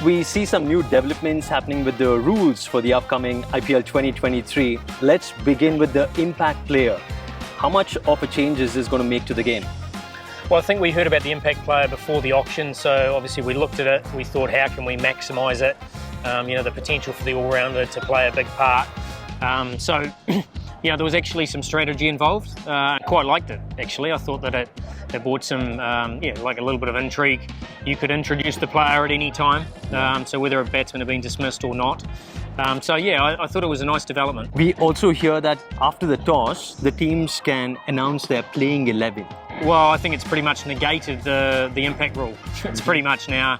We see some new developments happening with the rules for the upcoming IPL 2023. Let's begin with the impact player. How much of a change is this going to make to the game? Well, I think we heard about the impact player before the auction, so obviously we looked at it, we thought how can we maximise it, the potential for the all-rounder to play a big part. There was actually some strategy involved. I quite liked it, actually. I thought that it brought some, like a little bit of intrigue. You could introduce the player at any time, so whether a batsman had been dismissed or not. I thought it was a nice development. We also hear that after the toss, the teams can announce their playing 11. Well, I think it's pretty much negated the impact rule. It's pretty much now,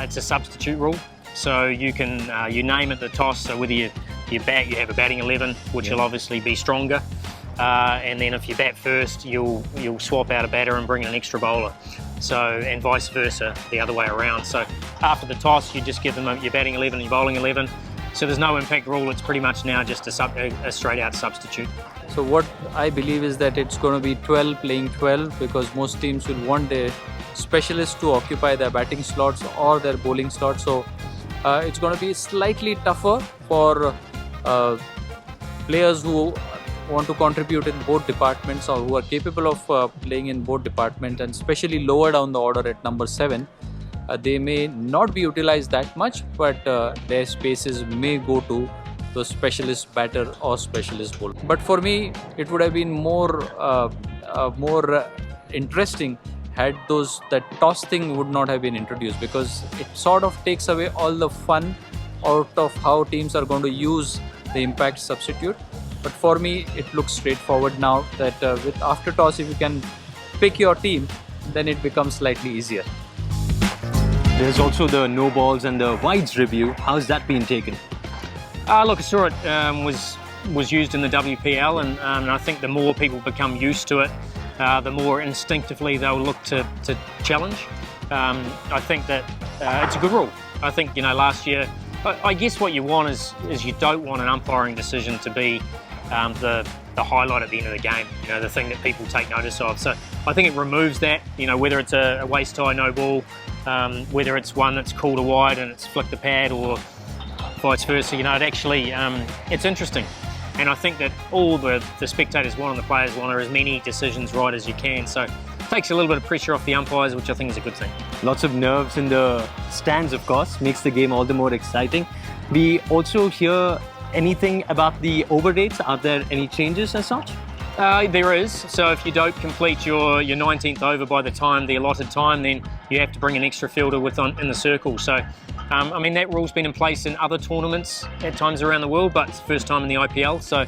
it's a substitute rule. So you can you name at the toss, so whether you bat, you have a batting 11, which will obviously be stronger. And then if you bat first, you'll swap out a batter and bring in an extra bowler. And vice versa, the other way around. So after the toss, you just give them your batting 11 and your bowling 11. So there's no impact rule, it's pretty much now just a straight out substitute. So what I believe is that it's going to be 12 playing 12 because most teams will want a specialist to occupy their batting slots or their bowling slots. So it's going to be slightly tougher for players who want to contribute in both departments or who are capable of playing in both departments, and especially lower down the order at number 7. They may not be utilized that much, but their spaces may go to the specialist batter or specialist bowler. But for me, it would have been more interesting had that toss thing would not have been introduced, because it sort of takes away all the fun out of how teams are going to use the impact substitute. But for me, it looks straightforward now that with after toss, if you can pick your team, then it becomes slightly easier. There's also the no balls and the wides review. How's that been taken? Look, I saw it was used in the WPL, and I think the more people become used to it, the more instinctively they'll look to challenge. I think that it's a good rule. I think, last year, I guess what you want is you don't want an umpiring decision to be the highlight at the end of the game, the thing that people take notice of. So I think it removes that, whether it's a waist high no ball, whether it's one that's called a wide and it's flicked the pad, or vice versa, it actually, it's interesting. And I think that all the spectators want and the players want are as many decisions right as you can. So it takes a little bit of pressure off the umpires, which I think is a good thing. Lots of nerves in the stands, of course, makes the game all the more exciting. We also hear anything about the over rates. Are there any changes as such? There is. So if you don't complete your 19th over by the allotted time, then you have to bring an extra fielder in the circle. So, that rule's been in place in other tournaments at times around the world, but it's the first time in the IPL. So,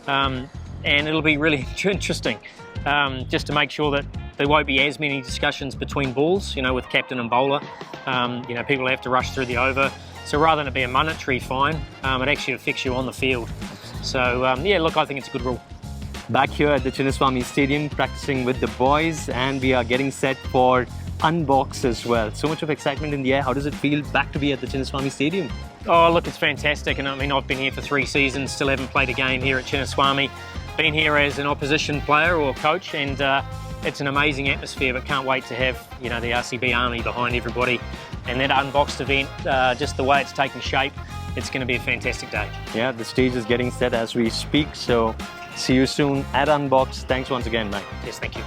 and it'll be really interesting just to make sure that there won't be as many discussions between balls, with captain and bowler. People have to rush through the over. So rather than it be a monetary fine, it actually affects you on the field. So, I think it's a good rule. Back here at the Chinnaswamy Stadium, practicing with the boys, and we are getting set for Unbox as well. So much of excitement in the air. How does it feel back to be at the Chinnaswamy Stadium? Oh, look, it's fantastic. And I've been here for 3 seasons, still haven't played a game here at Chinnaswamy. Been here as an opposition player or coach, and it's an amazing atmosphere, but can't wait to have, the RCB army behind everybody. And that Unboxed event, just the way it's taking shape, it's going to be a fantastic day. Yeah, the stage is getting set as we speak, so see you soon at Unboxed. Thanks once again, Mike. Yes, thank you.